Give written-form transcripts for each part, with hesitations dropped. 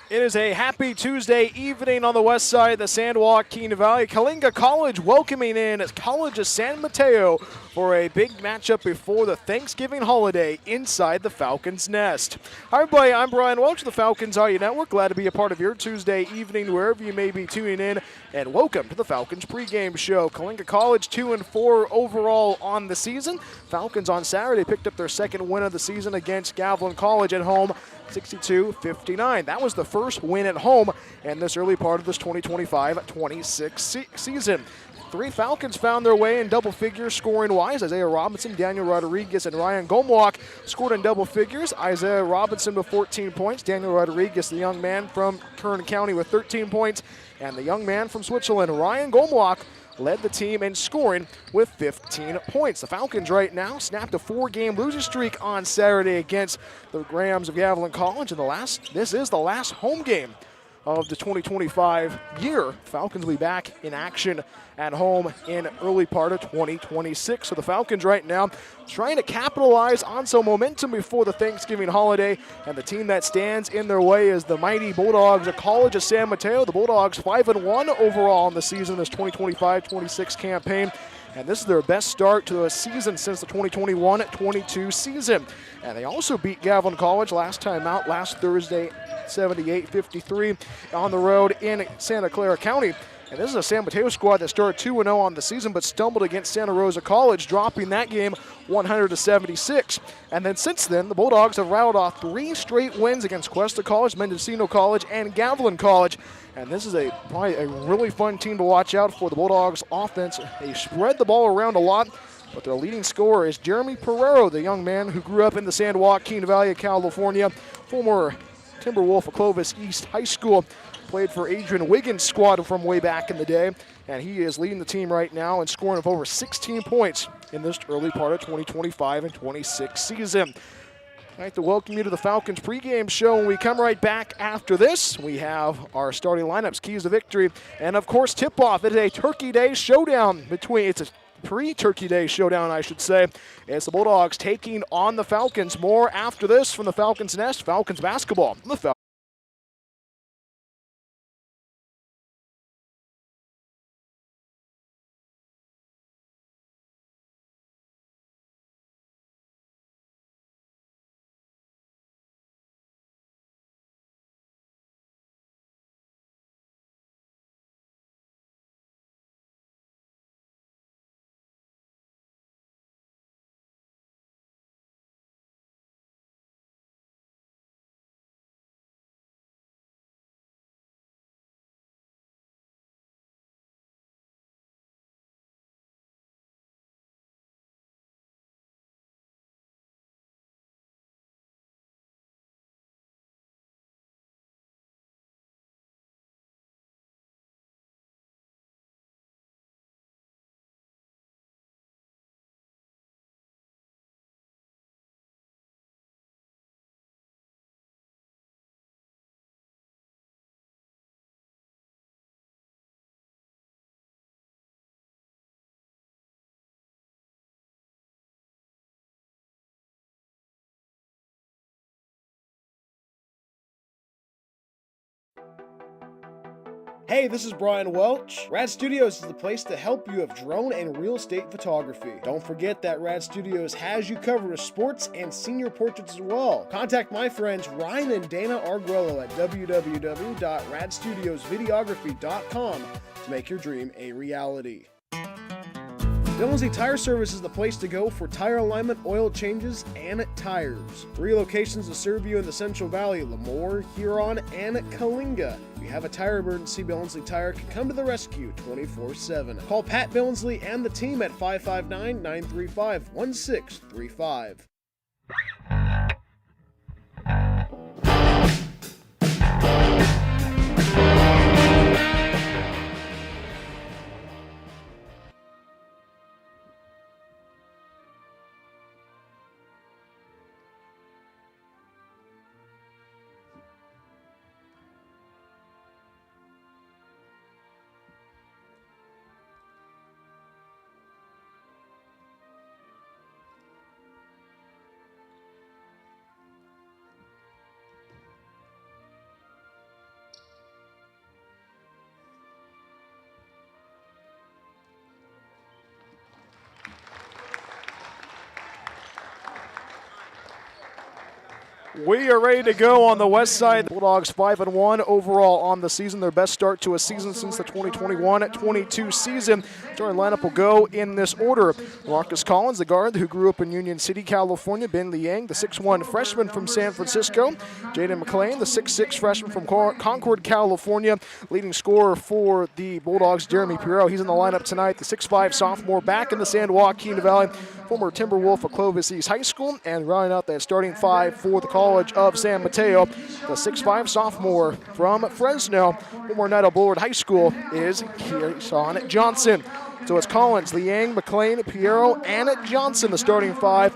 It is a happy Tuesday evening on the west side of the San Joaquin Valley. Coalinga College welcoming in College of San Mateo for a big matchup before the Thanksgiving holiday inside the Falcons' nest. Hi everybody, I'm Brian Welch of the Falcons Audio Network. Glad to be a part of your Tuesday evening wherever you may be tuning in. And welcome to the Falcons pregame show. Coalinga College 2-4 overall on the season. Falcons on Saturday picked up their second win of the season against Gavilan College at home, 62-59. That was the first win at home in this early part of this 2025-26 season. Three Falcons found their way in double figures scoring-wise. Isaiah Robinson, Daniel Rodriguez, and Ryan Gomwalk scored in double figures. Isaiah Robinson with 14 points. Daniel Rodriguez, the young man from Kern County, with 13 points. And the young man from Switzerland, Ryan Gomwalk, led the team in scoring with 15 points. The Falcons right now snapped a 4-game losing streak on Saturday against the Grahams of Gavilan College. And this is the last home game of the 2025 year. Falcons will be back in action at home in early part of 2026. So the Falcons right now trying to capitalize on some momentum before the Thanksgiving holiday, and the team that stands in their way is the mighty Bulldogs of College of San Mateo. The Bulldogs 5-1 overall in the season, this 2025-26 campaign. And this is their best start to a season since the 2021-22 season. And they also beat Gavilan College last time out, last Thursday, 78-53 on the road in Santa Clara County. And this is a San Mateo squad that started 2-0 on the season but stumbled against Santa Rosa College, dropping that game 100-76. And then since then, the Bulldogs have rattled off 3 straight wins against Cuesta College, Mendocino College, and Gavilan College. And this is probably a really fun team to watch out for. The Bulldogs offense, they spread the ball around a lot, but their leading scorer is Jeremy Pereiro, the young man who grew up in the San Joaquin Valley of California, former Timberwolf of Clovis East High School, played for Adrian Wiggins' squad from way back in the day, and he is leading the team right now and scoring of over 16 points in this early part of 2025 and 26 season. I'd like to welcome you to the Falcons pregame show. When we come right back after this, we have our starting lineups, keys to victory, and of course tip-off. It is a Turkey Day showdown it's a pre-Turkey Day showdown, I should say. It's the Bulldogs taking on the Falcons. More after this from the Falcons' Nest, Falcons basketball. Hey, this is Brian Welch. Rad Studios is the place to help you with drone and real estate photography. Don't forget that Rad Studios has you covered with sports and senior portraits as well. Contact my friends Ryan and Dana Arguello at www.radstudiosvideography.com to make your dream a reality. Billingsley Tire Service is the place to go for tire alignment, oil changes, and tires. 3 locations to serve you in the Central Valley: Lemoore, Huron, and Coalinga. If you have a tire emergency, Billingsley Tire can come to the rescue 24/7. Call Pat Billingsley and the team at 559-935-1635. We are ready to go on the west side. The Bulldogs 5-1 overall on the season. Their best start to a season since the 2021-22 season. Starting lineup will go in this order. Marcus Collins, the guard who grew up in Union City, California. Ben Liang, the 6'1 freshman from San Francisco. Jaden McLean, the 6'6 freshman from Concord, California. Leading scorer for the Bulldogs, Jeremy Pirro. He's in the lineup tonight. The 6'5 sophomore back in the San Joaquin Valley. Former Timberwolf of Clovis East High School. And rounding out that starting five for the College of San Mateo, the 6'5 sophomore from Fresno, former Knight Bullard High School, is Kearshawn Johnson. So it's Collins, Liang, McLean, Piero, and Johnson, the starting five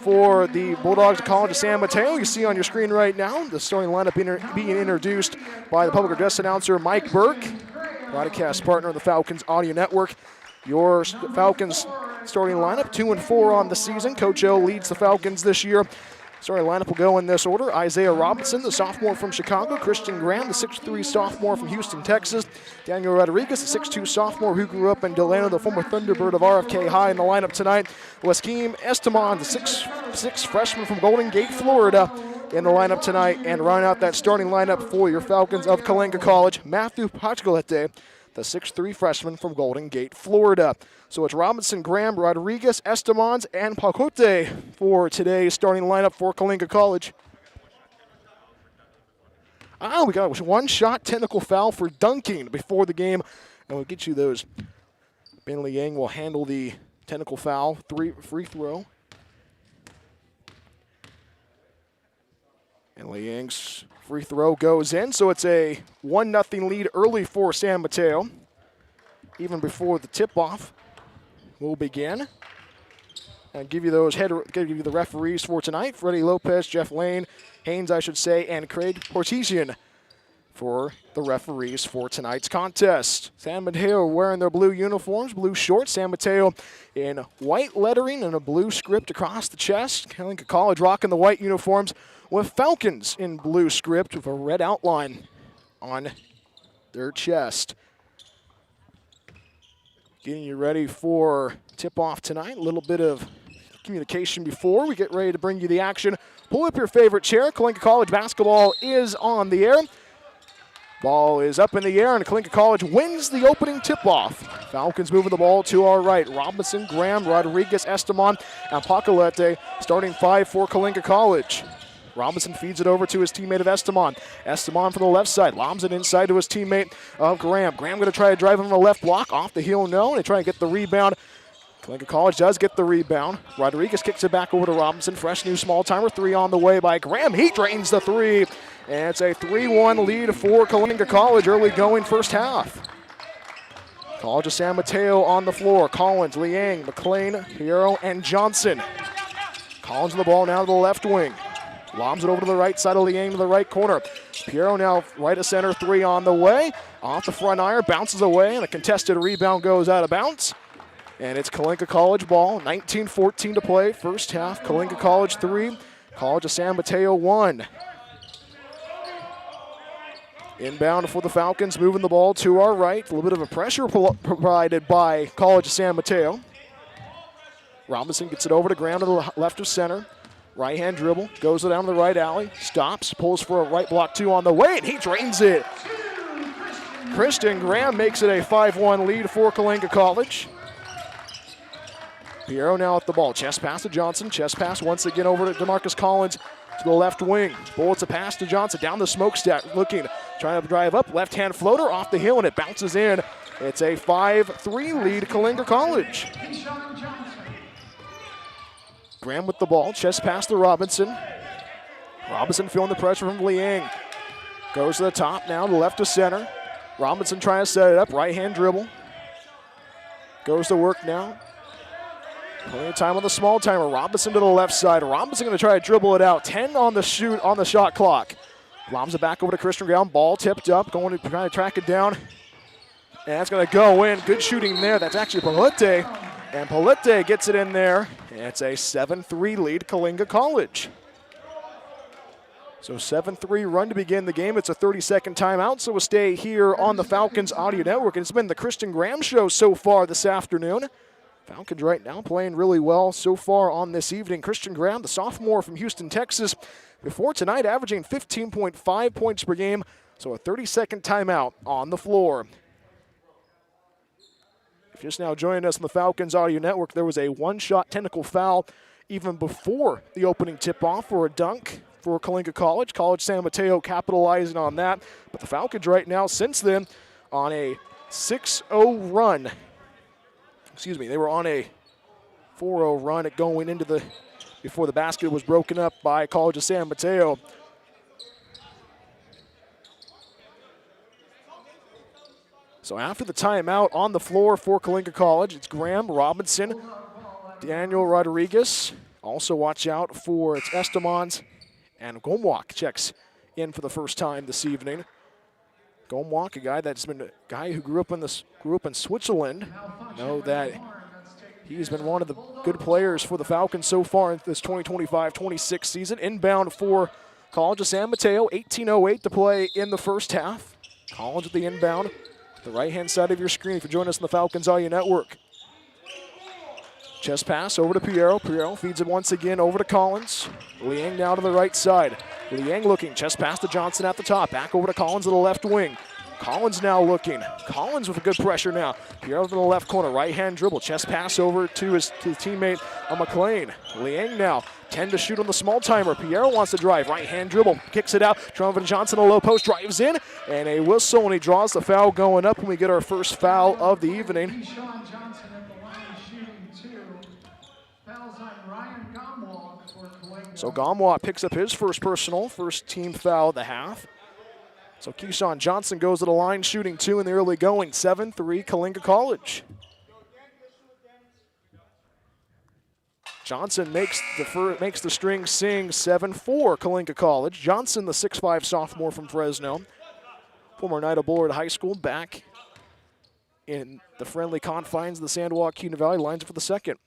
for the Bulldogs College of San Mateo. You see on your screen right now the starting lineup being introduced by the public address announcer Mike Burke, broadcast partner of the Falcons Audio Network. Your Falcons starting lineup, 2-4 on the season. Coach O leads the Falcons this year. Starting lineup will go in this order. Isaiah Robinson, the sophomore from Chicago. Christian Graham, the 6'3 sophomore from Houston, Texas. Daniel Rodriguez, the 6'2 sophomore who grew up in Delano, the former Thunderbird of RFK High in the lineup tonight. Waskeem Esteban, the 6'6 freshman from Golden Gate, Florida, in the lineup tonight. And round out that starting lineup for your Falcons of Coalinga College, Matthew Pacholete, the 6'3 freshman from Golden Gate, Florida. So it's Robinson, Graham, Rodriguez, Estamans, and Pacote for today's starting lineup for Coalinga College. We got a one-shot technical foul for dunking before the game, and we'll get you those. Ben Liang will handle the technical foul, free throw. And Liang's free throw goes in, so it's a 1-0 lead early for San Mateo. Even before the tip-off will begin. And give you the referees for tonight. Freddie Lopez, Jeff Lane, Haynes, I should say, and Craig Portesian for the referees for tonight's contest. San Mateo wearing their blue uniforms, blue shorts. San Mateo in white lettering and a blue script across the chest. Coalinga College rocking the white uniforms with Falcons in blue script with a red outline on their chest. Getting you ready for tip-off tonight. A little bit of communication before we get ready to bring you the action. Pull up your favorite chair. Coalinga College basketball is on the air. Ball is up in the air, and Coalinga College wins the opening tip-off. Falcons moving the ball to our right. Robinson, Graham, Rodriguez, Esteban, and Pacolete, starting five for Coalinga College. Robinson feeds it over to his teammate of Esteban. Esteban from the left side, lobs it inside to his teammate of Graham. Graham going to try to drive him on the left block, off the heel, no, and they try and get the rebound. Coalinga College does get the rebound. Rodriguez kicks it back over to Robinson. Fresh new small-timer, three on the way by Graham. He drains the three, and it's a 3-1 lead for Coalinga College early going first half. College of San Mateo on the floor. Collins, Liang, McLean, Piero, and Johnson. Collins on the ball now to the left wing. Lobs it over to the right side of Liang to the right corner. Piero now right of center, three on the way. Off the front iron, bounces away, and a contested rebound goes out of bounds. And it's Coalinga College ball, 19-14 to play, first half. Coalinga College 3, College of San Mateo 1. Inbound for the Falcons, moving the ball to our right. A little bit of a pressure provided by College of San Mateo. Robinson gets it over to Graham to the left of center. Right-hand dribble, goes down the right alley, stops, pulls for a right block two on the way, and he drains it. Christian Graham makes it a 5-1 lead for Coalinga College. Piero now at the ball. Chest pass to Johnson. Chest pass once again over to DeMarcus Collins to the left wing. Bullets a pass to Johnson down the smokestack, looking, trying to drive up. Left-hand floater off the hill, and it bounces in. It's a 5-3 lead Coalinga College. Graham with the ball, chest pass to Robinson. Robinson feeling the pressure from Liang. Goes to the top now, to left to center. Robinson trying to set it up, right-hand dribble. Goes to work now. Plenty of time on the small timer. Robinson to the left side. Robinson going to try to dribble it out. 10 on the shoot on the shot clock. Lobs it back over to Christian Graham. Ball tipped up, going to try to track it down. And that's going to go in. Good shooting there. That's actually Polite. And Polite gets it in there. And it's a 7-3 lead Coalinga College. So 7-3 run to begin the game. It's a 30-second timeout, so we'll stay here on the Falcons Audio Network. And it's been the Christian Graham Show so far this afternoon. Falcons right now playing really well so far on this evening. Christian Graham, the sophomore from Houston, Texas, before tonight averaging 15.5 points per game, so a 30-second timeout on the floor. If you're just now joining us on the Falcons Audio Network, there was a one-shot technical foul even before the opening tip-off for a dunk for Coalinga College. College San Mateo capitalizing on that. But the Falcons right now, since then, on a 6-0 run. Excuse me, they were on a 4-0 run at going into the, before the basket was broken up by College of San Mateo. So after the timeout on the floor for Coalinga College, it's Graham, Robinson, Daniel Rodriguez. Also watch out for it's Estamons, and Gomwalk checks in for the first time this evening. Gomwalk, a guy that's been a guy who grew up in Switzerland. Know that he's been one of the good players for the Falcons so far in this 2025-26 season. Inbound for College of San Mateo, 18:08 to play in the first half. College at the inbound. The right-hand side of your screen if you're joining us on the Falcons Audio Network. Chest pass over to Piero. Piero feeds it once again over to Collins. Liang now to the right side. Liang looking. Chest pass to Johnson at the top. Back over to Collins to the left wing. Collins now looking. Collins with a good pressure now. Piero to the left corner. Right-hand dribble. Chest pass over to his teammate McLean. Liang now. 10 to shoot on the small timer. Piero wants to drive. Right-hand dribble. Kicks it out. Trovan Johnson, a low post, drives in. And a whistle, and he draws the foul going up when we get our first foul of the evening. So Gomwalk picks up his first personal, first team foul of the half. So Keyshawn Johnson goes to the line shooting 2 in the early going. 7-3 Coalinga College. Johnson makes the string sing. 7-4 Coalinga College. Johnson, the 6'5 sophomore from Fresno. Former Knight of Bullard High School, back in the friendly confines of the San Joaquin Valley. Lines it for the second.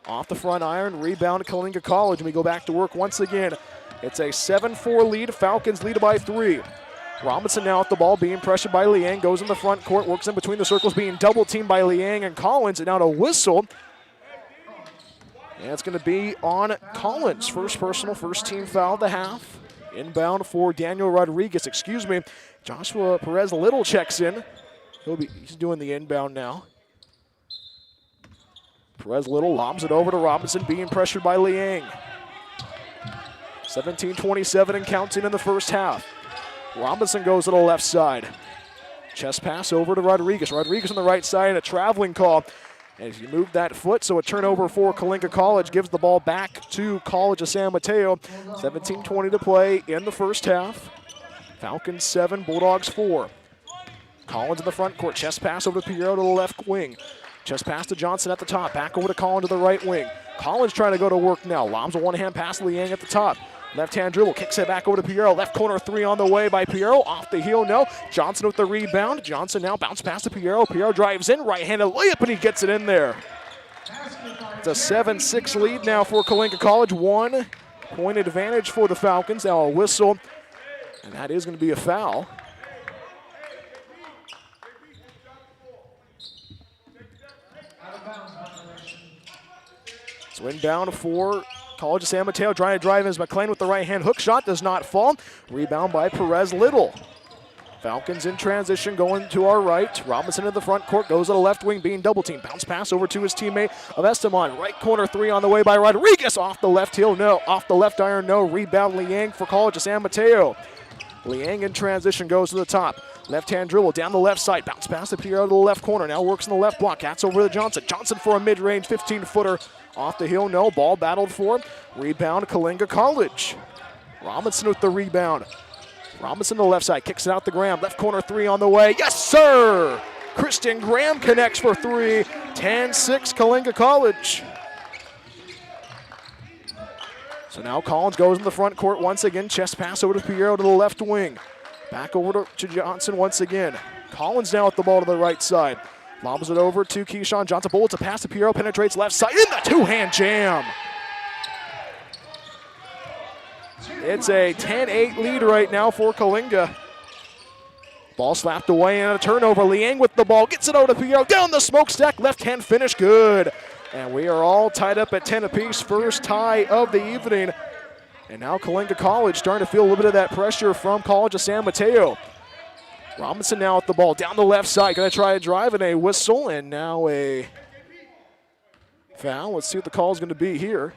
Off the front iron, rebound to Coalinga College, and we go back to work once again. It's a 7-4 lead. Falcons lead by 3. Robinson now at the ball, being pressured by Liang, goes in the front court, works in between the circles, being double-teamed by Liang and Collins, and now a whistle. And it's going to be on Collins. First personal, first team foul of the half. Inbound for Daniel Rodriguez, Joshua Perez Little checks in. He's doing the inbound now. Perez Little lobs it over to Robinson, being pressured by Liang. 17-27 and counting in the first half. Robinson goes to the left side. Chest pass over to Rodriguez. Rodriguez on the right side, a traveling call. As he moved that foot, so a turnover for Coalinga College gives the ball back to College of San Mateo. 17-20 to play in the first half. Falcons 7, Bulldogs 4. Collins in the front court. Chest pass over to Piero to the left wing. Chest pass to Johnson at the top. Back over to Collins to the right wing. Collins trying to go to work now. Lobs a one-hand pass to Liang at the top. Left-hand dribble, kicks it back over to Piero. Left corner 3 on the way by Piero. Off the heel, no. Johnson with the rebound. Johnson now bounce pass to Piero. Piero drives in, right-handed layup, and he gets it in there. It's a 7-6 lead now for Coalinga College. 1 point advantage for the Falcons. Now a whistle, and that is going to be a foul. So inbound for College of San Mateo, trying to drive in as McLean with the right-hand hook shot, does not fall. Rebound by Perez Little. Falcons in transition going to our right. Robinson in the front court, goes to the left wing, being double-teamed. Bounce pass over to his teammate of Estamon. Right corner 3 on the way by Rodriguez. Off the left heel, no. Off the left iron, no. Rebound Liang for College of San Mateo. Liang in transition goes to the top. Left-hand dribble down the left side. Bounce pass to Piero to the left corner. Now works in the left block. That's over to Johnson. Johnson for a mid-range 15-footer. Off the hill, no. Ball battled for. Rebound, Coalinga College. Robinson with the rebound. Robinson to the left side. Kicks it out to Graham. Left corner 3 on the way. Yes, sir! Christian Graham connects for 3. 10-6 Coalinga College. So now Collins goes in the front court once again. Chest pass over to Piero to the left wing. Back over to Johnson once again. Collins now with the ball to the right side. Lobs it over to Keyshawn Johnson. Bullets a pass to Piero. Penetrates left side. In the two-hand jam. It's a 10-8 lead right now for Coalinga. Ball slapped away and a turnover. Liang with the ball, gets it over to Pierre. Down the smokestack, left-hand finish, good. And we are all tied up at 10 apiece. First tie of the evening. And now Coalinga College starting to feel a little bit of that pressure from College of San Mateo. Robinson now with the ball down the left side. Going to try to drive in a whistle, and now a foul. Let's see what the call is going to be here.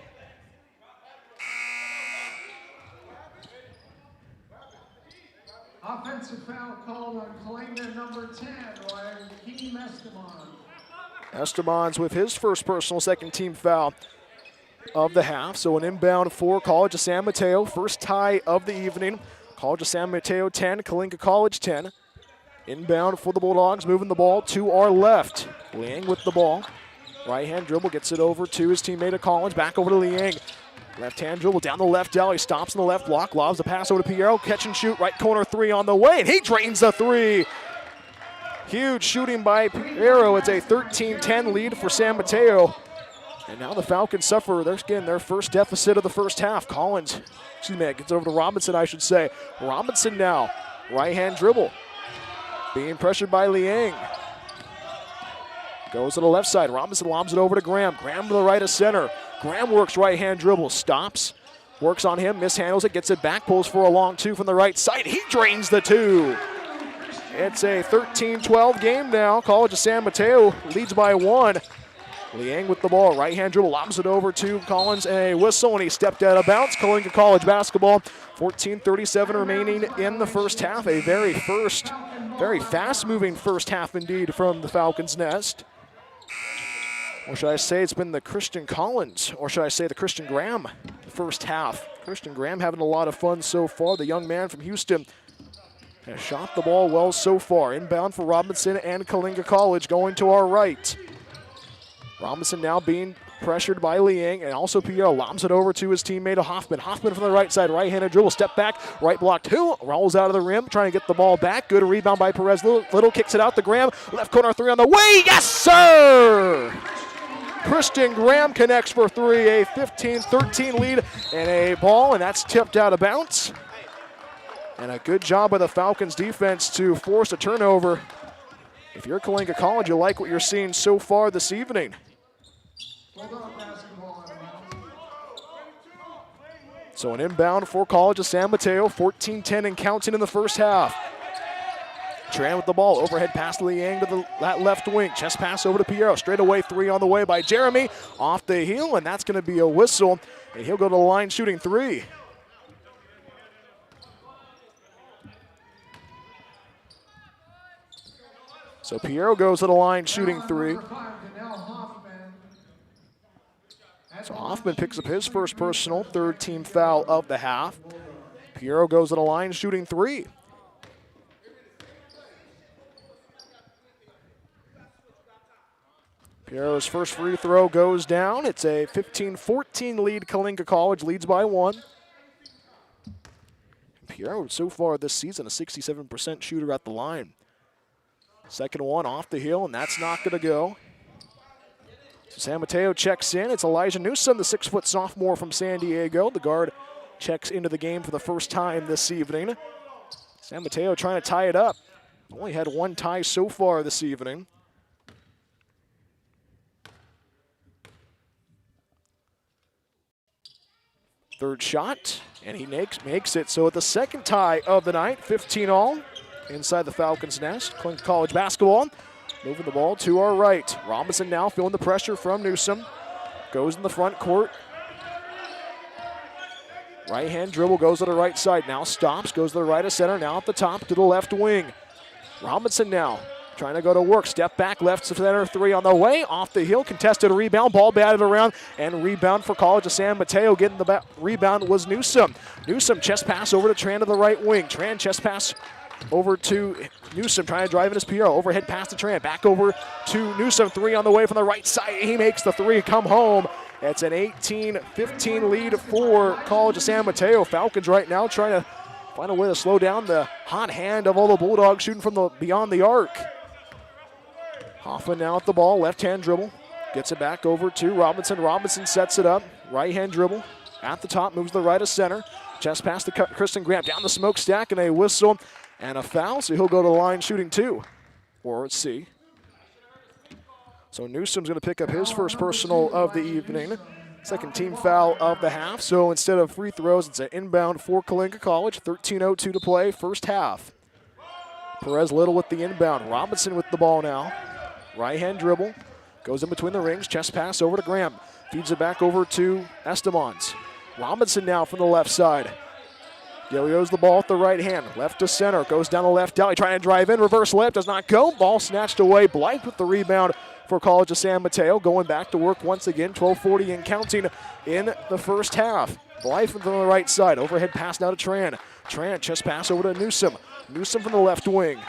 Offensive foul called on Coalinga number 10, Joaquin Esteban. Esteban's with his first personal second team foul of the half. So an inbound for College of San Mateo. First tie of the evening. College of San Mateo 10, Coalinga College 10. Inbound for the Bulldogs, moving the ball to our left. Liang with the ball. Right-hand dribble, gets it over to his teammate at College. Back over to Liang. Left-hand dribble down the left alley. Stops in the left block. Lobs the pass over to Piero. Catch and shoot. Right corner three on the way. And he drains the three. Huge shooting by Piero. It's a 13-10 lead for San Mateo. And now the Falcons suffer. They're getting their first deficit of the first half. Gets over to Robinson, I should say. Robinson now. Right-hand dribble. Being pressured by Liang. Goes to the left side. Robinson lobs it over to Graham. Graham to the right of center. Graham works right-hand dribble. Stops. Works on him. Mishandles it. Gets it back. Pulls for a long two from the right side. He drains the two. It's a 13-12 game now. College of San Mateo leads by 1. Liang with the ball. Right-hand dribble. Lobs it over to Collins. A whistle, and he stepped out of bounds. Coalinga College basketball. 14:37 remaining in the first half. A very fast-moving first half indeed from the Falcons' nest. Or should I say it's been the Christian Collins, or should I say the Christian Graham first half. Christian Graham having a lot of fun so far. The young man from Houston has shot the ball well so far. Inbound for Robinson and Coalinga College going to our right. Robinson now being pressured by Liang, and also Piero lobs it over to his teammate Hoffman. Hoffman from the right side, right-handed dribble, step back, right block two, rolls out of the rim, trying to get the ball back. Good rebound by Perez. Little kicks it out to Graham. Left corner three on the way. Yes, sir! Christian Graham connects for three. A 15-13 lead and a ball, and that's tipped out of bounds. And a good job by the Falcons defense to force a turnover. If you're Coalinga College, you like what you're seeing so far this evening. So an inbound for College of San Mateo, 14-10 and counting in the first half. Tran with the ball, overhead pass to Liang to that left wing. Chest pass over to Piero, straight away three on the way by Jeremy. Off the heel, and that's going to be a whistle. And he'll go to the line shooting three. So Piero goes to the line shooting three. So Hoffman picks up his first personal, third team foul of the half. Piero goes to the line shooting three. Piero's first free throw goes down. It's a 15-14 lead. Coalinga College leads by 1. Piero so far this season a 67% shooter at the line. Second one off the heel, and that's not going to go. So San Mateo checks in. It's Elijah Newsom, the 6-foot sophomore from San Diego. The guard checks into the game for the first time this evening. San Mateo trying to tie it up. Only had one tie so far this evening. Third shot, and he makes it. So at the second tie of the night, 15-all inside the Falcons' nest. Coalinga College basketball. Moving the ball to our right. Robinson now feeling the pressure from Newsom. Goes in the front court. Right-hand dribble goes to the right side. Now stops, goes to the right of center. Now at the top to the left wing. Robinson now trying to go to work. Step back, left center three on the way. Off the heel, contested rebound. Ball batted around, and rebound for College of San Mateo. Getting the rebound was Newsom. Newsom chest pass over to Tran to the right wing. Tran chest pass over to Newsom, trying to drive in his Piero. Overhead pass to Tran. Back over to Newsom. Three on the way from the right side. He makes the three. Come home. It's an 18-15 lead for College of San Mateo. Falcons right now trying to find a way to slow down the hot hand of all the Bulldogs shooting from beyond the arc. Hoffman now at the ball. Left-hand dribble. Gets it back over to Robinson. Robinson sets it up. Right-hand dribble. At the top. Moves to the right of center. Chest pass to Kristen Graham. Down the smokestack, and a whistle And a foul, so he'll go to the line shooting 2. Or it's C. So Newsom's going to pick up his first personal of the evening. Second team foul of the half. So instead of free throws, it's an inbound for Coalinga College. 13:02 to play, first half. Perez Little with the inbound. Robinson with the ball now. Right-hand dribble. Goes in between the rings. Chest pass over to Graham. Feeds it back over to Estamons. Robinson now from the left side. Gilio's the ball at the right hand. Left to center. Goes down the left alley. Trying to drive in. Reverse layup. Does not go. Ball snatched away. Blythe with the rebound for College of San Mateo. Going back to work once again. 12:40 and counting in the first half. Blythe from the right side. Overhead pass now to Tran. Tran chest pass over to Newsom. Newsom from the left wing.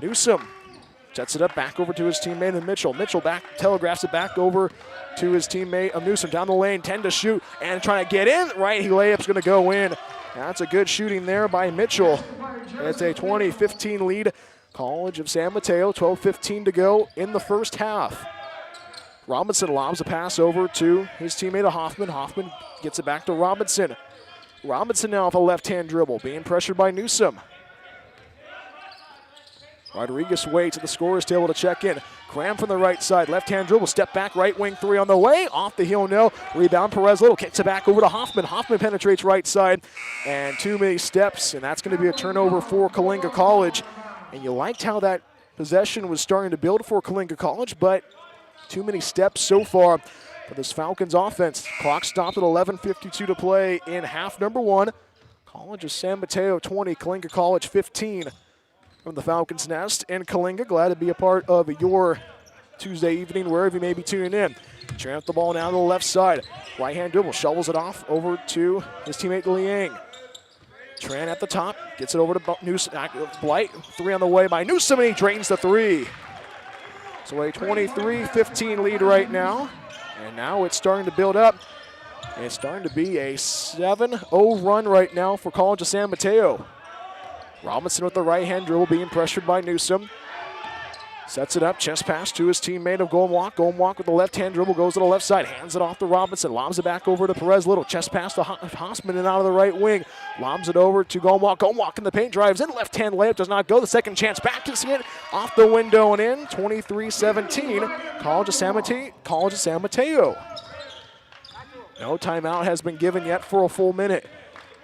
Newsom sets it up back over to his teammate and Mitchell. Mitchell back telegraphs it back over to his teammate of Newsom. Down the lane, 10 to shoot, and trying to get in. Right, he layup's going to go in. That's a good shooting there by Mitchell. It's a 20-15 lead. College of San Mateo, 12:15 to go in the first half. Robinson lobs a pass over to his teammate of Hoffman. Hoffman gets it back to Robinson. Robinson now with a left-hand dribble, being pressured by Newsom. Rodriguez waits at the scorer's table to check in. Cram from the right side, left-hand dribble, step back, right wing 3 on the way. Off the heel, no. Rebound, Perez Little kicks it back over to Hoffman. Hoffman penetrates right side, and too many steps, and that's going to be a turnover for Coalinga College. And you liked how that possession was starting to build for Coalinga College, but too many steps so far for this Falcons offense. Clock stopped at 11:52 to play in half number 1. College of San Mateo 20, Coalinga College 15. From the Falcons Nest and Coalinga, glad to be a part of your Tuesday evening wherever you may be tuning in. Tramp the ball now to the left side. Right-hand dribble, shovels it off over to his teammate Liang. Tran at the top, gets it over to Newsom. Blight, 3 on the way by Newsom, and he drains the 3. So a 23-15 lead right now. And now it's starting to build up. It's starting to be a 7-0 run right now for College of San Mateo. Robinson with the right-hand dribble, being pressured by Newsom. Sets it up, chest pass to his teammate of Goldenwalk. Goldenwalk with the left-hand dribble, goes to the left side, hands it off to Robinson, lobs it back over to Perez Little. Chest pass to Hossman and out of the right wing. Lobs it over to Goldenwalk. Goldenwalk in the paint, drives in, left-hand layup, does not go. The second chance back to see it, off the window and in. 23-17, College of San Mateo. No timeout has been given yet for a full minute.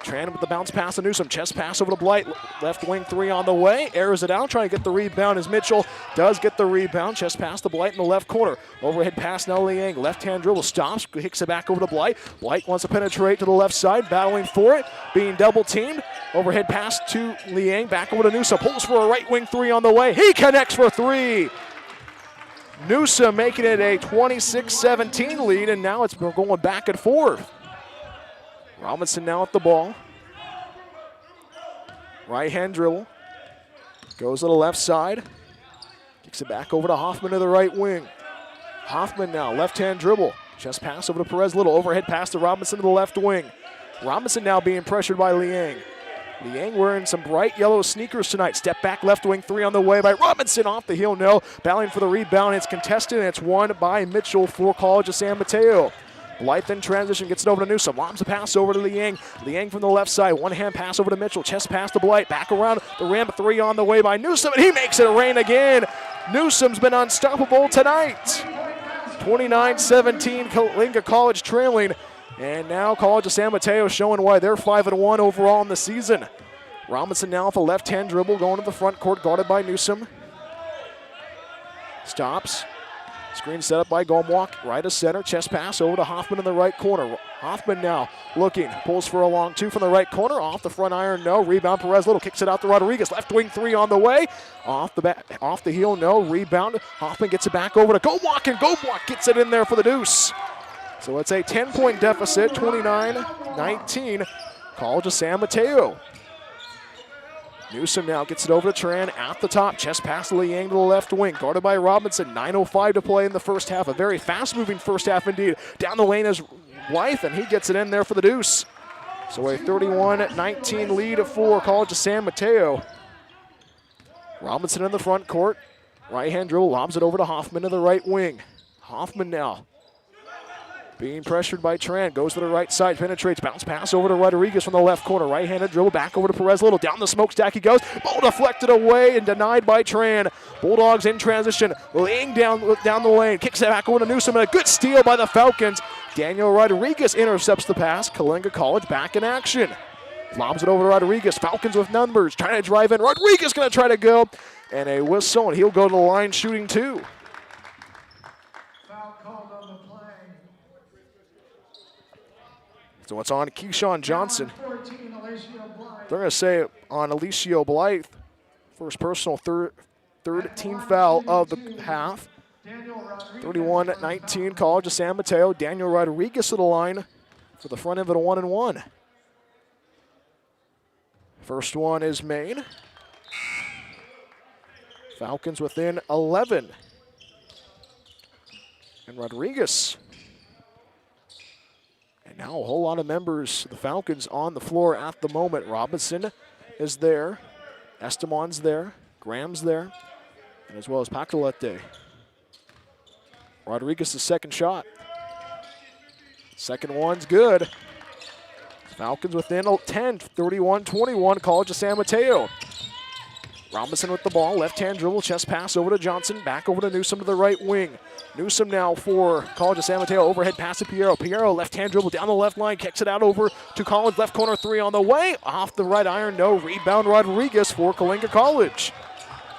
Tran with the bounce pass to Newsom. Chest pass over to Blight. Left wing 3 on the way. Airs it out, trying to get the rebound as Mitchell does get the rebound. Chest pass to Blight in the left corner. Overhead pass now Liang. Left-hand dribble stops. Kicks it back over to Blight. Blight wants to penetrate to the left side. Battling for it. Being double-teamed. Overhead pass to Liang. Back over to Newsom. Pulls for a right wing 3 on the way. He connects for 3. Newsom making it a 26-17 lead, and now it's going back and forth. Robinson now at the ball. Right-hand dribble. Goes to the left side. Kicks it back over to Hoffman to the right wing. Hoffman now, left-hand dribble. Chest pass over to Perez Little. Overhead pass to Robinson to the left wing. Robinson now being pressured by Liang. Liang wearing some bright yellow sneakers tonight. Step back, left wing 3 on the way by Robinson. Off the heel, no. Battling for the rebound. It's contested, and it's won by Mitchell for College of San Mateo. Blythe in transition, gets it over to Newsom. Lobs a pass over to Liang. Liang from the left side. One-hand pass over to Mitchell. Chest pass to Blythe. Back around the rim. 3 on the way by Newsom, and he makes it rain again. Newsom's been unstoppable tonight. 29-17, Coalinga College trailing. And now College of San Mateo showing why they're 5-1 overall in the season. Robinson now with a left-hand dribble going to the front court, guarded by Newsom. Stops. Screen set up by Goldenwalk, right of center, chest pass over to Hoffman in the right corner. Hoffman now looking, pulls for a long 2 from the right corner, off the front iron, no. Rebound, Perez Little kicks it out to Rodriguez, left wing 3 on the way. Off the heel, no. Rebound, Hoffman gets it back over to Goldenwalk, and Goldenwalk gets it in there for the deuce. So it's a 10-point deficit, 29-19, College of San Mateo. Newsom now gets it over to Tran at the top. Chest pass to Liang to the left wing. Guarded by Robinson. 9:05 to play in the first half. A very fast-moving first half indeed. Down the lane is Blythe, and he gets it in there for the deuce. So a 31-19 lead for College of San Mateo. Robinson in the front court. Right-hand dribble, lobs it over to Hoffman to the right wing. Hoffman now Being pressured by Tran, goes to the right side, penetrates, bounce pass over to Rodriguez from the left corner. Right-handed dribble back over to Perez Little. Down the smokestack he goes. Ball deflected away and denied by Tran. Bulldogs in transition, laying down the lane. Kicks it back over to Newsom, and a good steal by the Falcons. Daniel Rodriguez intercepts the pass. Coalinga College back in action. Lobs it over to Rodriguez. Falcons with numbers, trying to drive in. Rodriguez going to try to go. And a whistle, and he'll go to the line shooting 2. So it's on Keyshawn Johnson. They're going to say it on Alicio Blythe. First personal, third team foul of the half. 31-19, College of San Mateo. Daniel Rodriguez to the line for the front end of a 1-and-1. First one is made. Falcons within 11. And Rodriguez. And now a whole lot of members, the Falcons, on the floor at the moment. Robinson is there. Estemon's there. Graham's there. And as well as Pacolete. Rodriguez's second shot. Second one's good. Falcons within 10, 31-21, College of San Mateo. Robinson with the ball, left-hand dribble, chest pass over to Johnson, back over to Newsom to the right wing. Newsom now for College of San Mateo, overhead pass to Piero. Piero, left-hand dribble down the left line, kicks it out over to College, left corner 3 on the way. Off the right iron, no. Rebound Rodriguez for Coalinga College.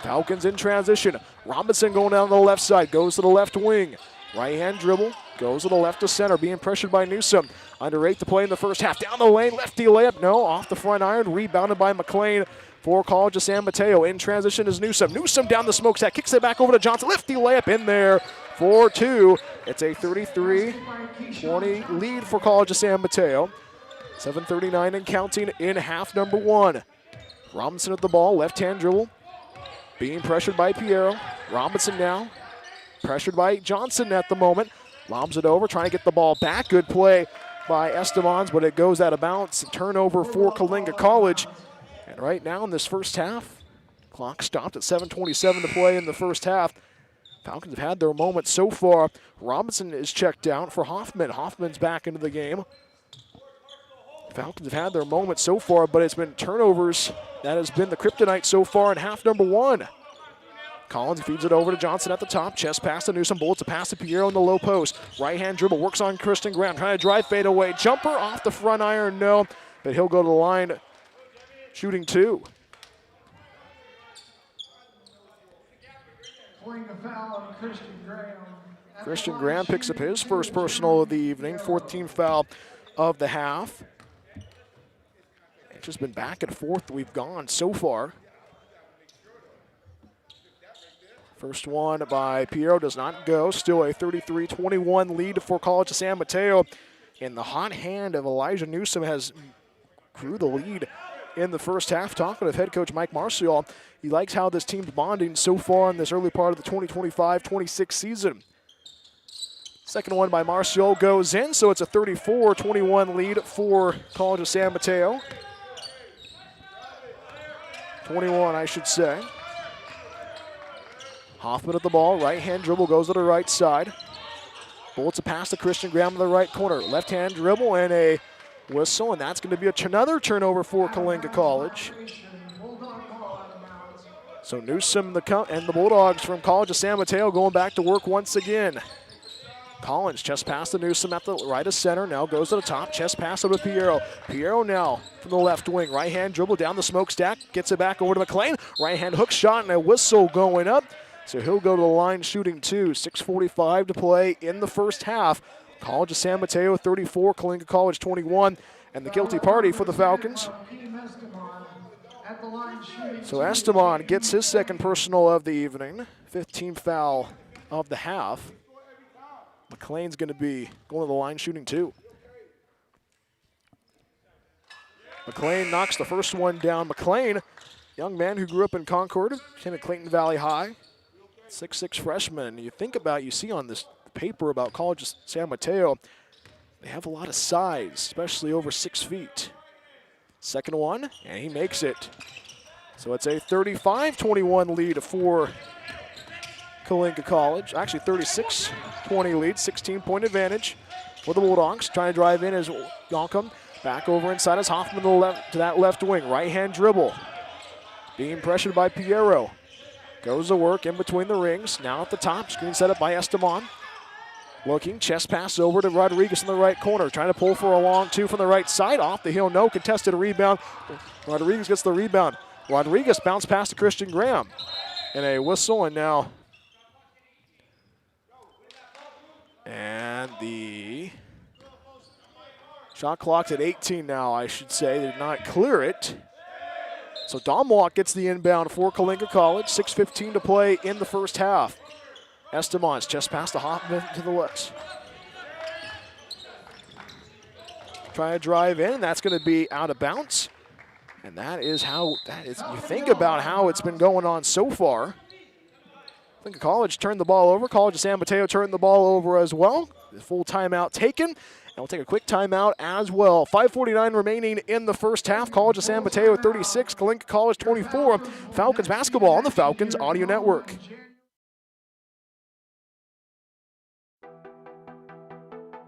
Falcons in transition. Robinson going down the left side, goes to the left wing. Right-hand dribble, goes to the left of center, being pressured by Newsom. Under 8 to play in the first half. Down the lane, lefty layup, no. Off the front iron, rebounded by McLean for College of San Mateo. In transition is Newsom. Newsom down the smokestack, kicks it back over to Johnson. Lefty layup in there for 2. It's a 33-20 lead for College of San Mateo. 7:39 and counting in half number 1. Robinson at the ball, left-hand dribble. Being pressured by Piero. Robinson now pressured by Johnson at the moment. Lobs it over, trying to get the ball back. Good play by Estevans, but it goes out of bounds. Turnover for Coalinga College. And right now in this first half, clock stopped at 7:27 to play in the first half. Falcons have had their moment so far. Robinson is checked out for Hoffman. Hoffman's back into the game. Falcons have had their moment so far, but it's been turnovers. That has been the kryptonite so far in half number 1. Collins feeds it over to Johnson at the top. Chest pass to Newsom. Bullets a pass to Piero in the low post. Right-hand dribble. Works on Christian Graham. Trying to drive fade away. Jumper off the front iron. No. But he'll go to the line shooting 2. Christian Graham picks up his first personal of the evening. 4th team foul of the half. It's just been back and forth we've gone so far. First one by Piero does not go. Still a 33-21 lead for College of San Mateo. And the hot hand of Elijah Newsom has grew the lead in the first half. Talking of head coach Mike Marcial, he likes how this team's bonding so far in this early part of the 2025-26 season. Second one by Marcial goes in, so it's a 34-21 lead for College of San Mateo. 21, I should say. Hoffman at the ball, right-hand dribble, goes to the right side. Bullets a pass to Christian Graham in the right corner. Left-hand dribble and a whistle, and that's going to be another turnover for Coalinga College. So Newsom and the Bulldogs from College of San Mateo going back to work once again. Collins, chest pass to Newsom at the right of center, now goes to the top, chest pass over to Piero. Piero now from the left wing, right-hand dribble down the smokestack, gets it back over to McLean. Right-hand hook shot and a whistle going up. So he'll go to the line shooting 2. 6:45 to play in the first half. College of San Mateo 34, Coalinga College 21. And the guilty party for the Falcons. So Esteban gets his second personal of the evening. 15th foul of the half. McLean's going to be going to the line shooting 2. McLean knocks the first one down. McLean, young man who grew up in Concord, attended Clayton Valley High. 6'6" freshman. You think about, you see on this paper about College of San Mateo, they have a lot of size, especially over 6 feet. Second one, and he makes it. So it's a 35-21 lead for Coalinga College. Actually, 36-20 lead, 16-point advantage. for the Bulldogs. Trying to drive in as Yoncom back over inside as Hoffman to that left wing. Right-hand dribble. Being pressured by Piero. Goes to work in between the rings. Now at the top. Screen set up by Esteban. Looking. Chest pass over to Rodriguez in the right corner. Trying to pull for a long two from the right side. Off the heel. No contested rebound. Rodriguez gets the rebound. Rodriguez bounced past to Christian Graham. And a whistle, and now. And the shot clock's at 18 now, I should say. They did not clear it. So Domwalk gets the inbound for Coalinga College. 6:15 to play in the first half. Esteban's chest pass to Hoffman to the left. Trying to drive in, that's going to be out of bounds. And that is how, you think about how it's been going on so far. Coalinga College turned the ball over. College of San Mateo turned the ball over as well. The full timeout taken. And we'll take a quick timeout as well. 5:49 remaining in the first half. College of San Mateo 36, Coalinga College 24. Falcons basketball on the Falcons Audio Network.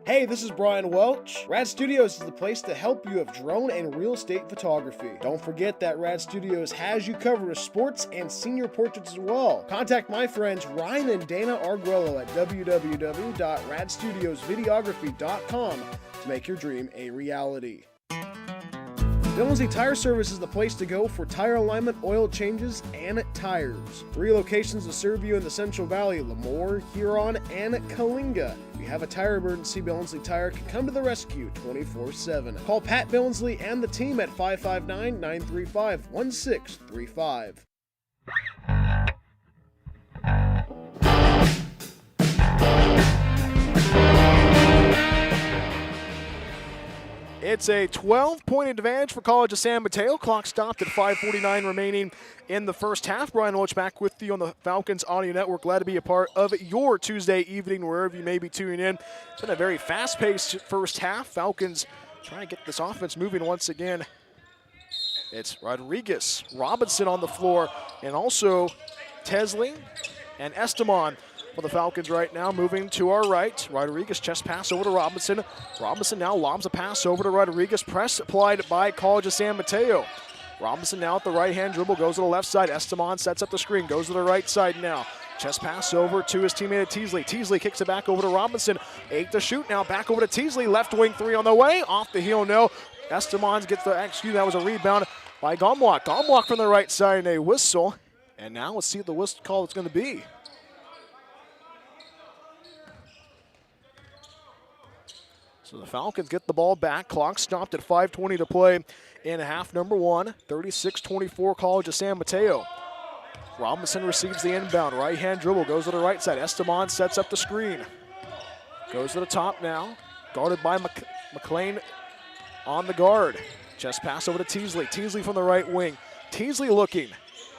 Hey, this is Brian Welch. Rad Studios is the place to help you with drone and real estate photography. Don't forget that Rad Studios has you covered with sports and senior portraits as well. Contact my friends Ryan and Dana Arguello at www.radstudiosvideography.com to make your dream a reality. Billingsley Tire Service is the place to go for tire alignment, oil changes, and tires. 3 locations to serve you in the Central Valley: Lemoore, Huron, and Coalinga. If you have a tire emergency, Billingsley Tire can come to the rescue 24/7. Call Pat Billingsley and the team at 559-935-1635. It's a 12-point advantage for College of San Mateo. Clock stopped at 5:49 remaining in the first half. Brian Welch back with you on the Falcons Audio Network. Glad to be a part of your Tuesday evening, wherever you may be tuning in. It's been a very fast-paced first half. Falcons trying to get this offense moving once again. It's Rodriguez, Robinson on the floor, and also Tesley and Esteban for the Falcons right now. Moving to our right, Rodriguez chest pass over to Robinson. Robinson now lobs a pass over to Rodriguez. Press applied by College of San Mateo. Robinson now at the right-hand dribble, goes to the left side. Esteban sets up the screen, goes to the right side now. Chest pass over to his teammate Teasley. Teasley kicks it back over to Robinson. 8 to shoot now, back over to Teasley. Left wing 3 on the way, off the heel, no. Esteban gets the, that was a rebound by Gomwalk. Gomwalk from the right side and a whistle. And now let's see what the whistle call is going to be. So the Falcons get the ball back. Clock stopped at 5:20 to play in half number 1. 36-24 College of San Mateo. Robinson receives the inbound. Right-hand dribble, goes to the right side. Esteban sets up the screen. Goes to the top now. Guarded by McLean on the guard. Chest pass over to Teasley. Teasley from the right wing. Teasley looking.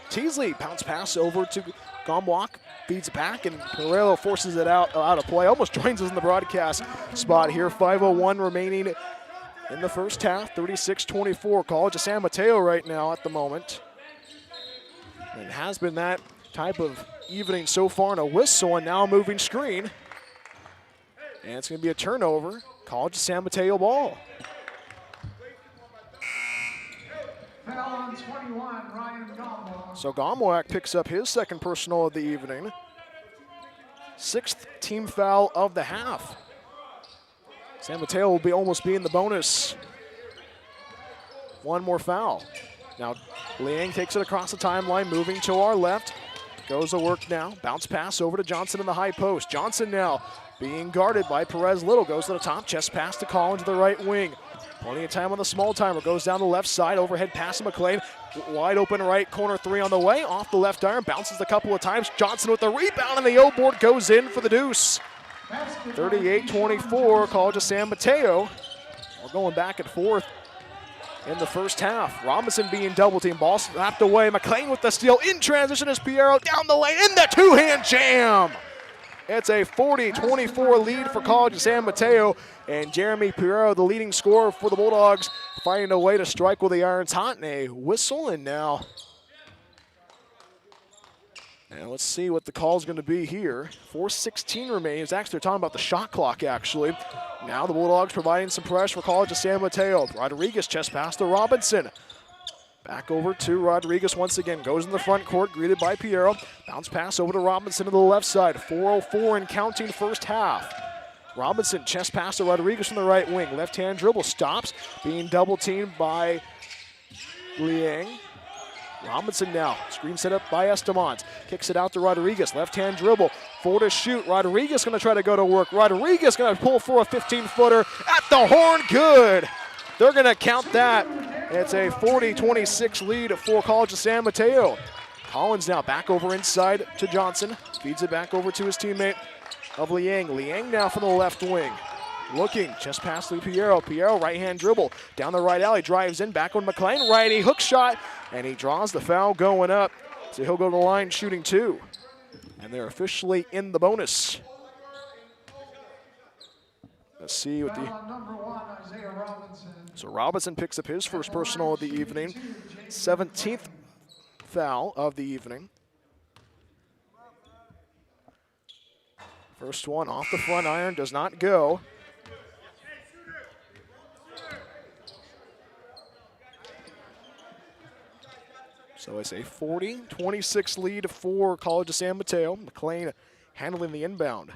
Teasley bounce pass over to Gomwalk. Feeds it back, and Pereiro forces it out of play. Almost joins us in the broadcast spot here. 5:01 remaining in the first half. 36-24. College of San Mateo right now at the moment. And it has been that type of evening so far, and a whistle, and now a moving screen. And it's going to be a turnover. College of San Mateo ball. Foul on 21, Ryan Gomwalk. So Gomwalk picks up his second personal of the evening. 6th team foul of the half. San Mateo will be almost be in the bonus. One more foul. Now Liang takes it across the timeline, moving to our left. Goes to work now. Bounce pass over to Johnson in the high post. Johnson now being guarded by Perez Little. Goes to the top. Chest pass to Collins to the right wing. Plenty of time on the small timer. Goes down the left side. Overhead pass to McLean. Wide open right corner 3 on the way. Off the left iron. Bounces a couple of times. Johnson with the rebound, and the O board goes in for the deuce. 38-24, College of San Mateo. We're going back and forth in the first half. Robinson being double teamed. Ball slapped away. McLean with the steal. In transition is Piero down the lane. In the two-hand jam. It's a 40-24 lead for College of San Mateo. And Jeremy Piero, the leading scorer for the Bulldogs, finding a way to strike with the irons hot, and a whistle, and now And let's see what the call is going to be here. 4:16 remains. Actually, they're talking about the shot clock, actually. Now the Bulldogs providing some pressure for College of San Mateo. Rodriguez chest pass to Robinson. Back over to Rodriguez once again. Goes in the front court, greeted by Piero. Bounce pass over to Robinson to the left side. 4:04 and counting first half. Robinson chest pass to Rodriguez from the right wing. Left-hand dribble stops, being double-teamed by Liang. Robinson now, screen set up by Estamont. Kicks it out to Rodriguez, left-hand dribble, 4 to shoot. Rodriguez gonna try to go to work. Rodriguez gonna pull for a 15-footer at the horn, good. They're gonna count that. It's a 40-26 lead for College of San Mateo. Collins now back over inside to Johnson. Feeds it back over to his teammate of Liang. Liang now from the left wing. Looking, chest pass to Piero. Piero, right-hand dribble. Down the right alley, drives in, back on McLean. Righty, hook shot, and he draws the foul going up. So he'll go to the line shooting 2. And they're officially in the bonus. Let's see what the... So Robinson picks up his first personal of the evening. 17th foul of the evening. First one off the front iron, does not go. So it's a 40-26 lead for College of San Mateo. McLean handling the inbound.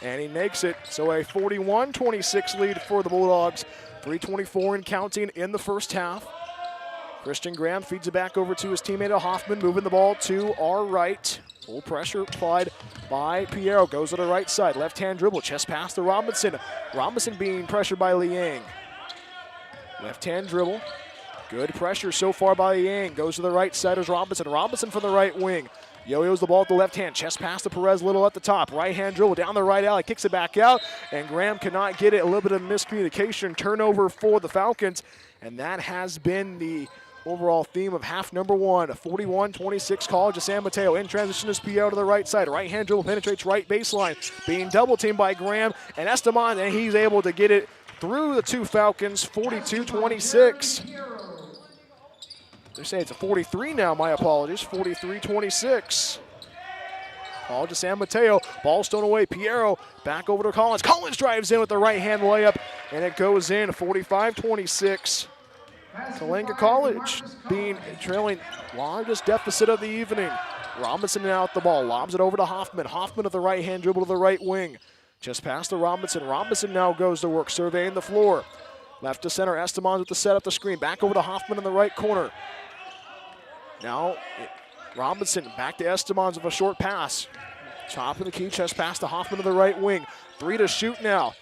And he makes it. So a 41-26 lead for the Bulldogs. 3:24 and counting in the first half. Christian Graham feeds it back over to his teammate Hoffman, moving the ball to our right. Full pressure applied by Piero. Goes to the right side. Left-hand dribble. Chest pass to Robinson. Robinson being pressured by Liang. Left-hand dribble. Good pressure so far by Liang. Goes to the right side as Robinson. Robinson for the right wing. Yo-yos the ball at the left hand. Chest pass to Perez Little at the top. Right-hand dribble down the right alley. Kicks it back out. And Graham cannot get it. A little bit of miscommunication. Turnover for the Falcons. And that has been the overall theme of half number 1. 41-26 College of San Mateo. In transition is Piero to the right side. Right-hand dribble penetrates right baseline. Being double-teamed by Graham and Estamont. And he's able to get it through the 2 Falcons. 42-26. They're saying it's a 43 now, my apologies. 43-26. College of San Mateo, ball stolen away. Piero back over to Collins. Collins drives in with the right-hand layup, and it goes in. 45-26. Coalinga College being trailing largest deficit of the evening. Robinson now with the ball, lobs it over to Hoffman. Hoffman with the right-hand dribble to the right wing. Just past to Robinson. Robinson now goes to work, surveying the floor. Left to center, Estamont with the set up the screen. Back over to Hoffman in the right corner. Now, Robinson back to Estamont with a short pass. Top of the key, chest pass to Hoffman to the right wing. 3 to shoot now.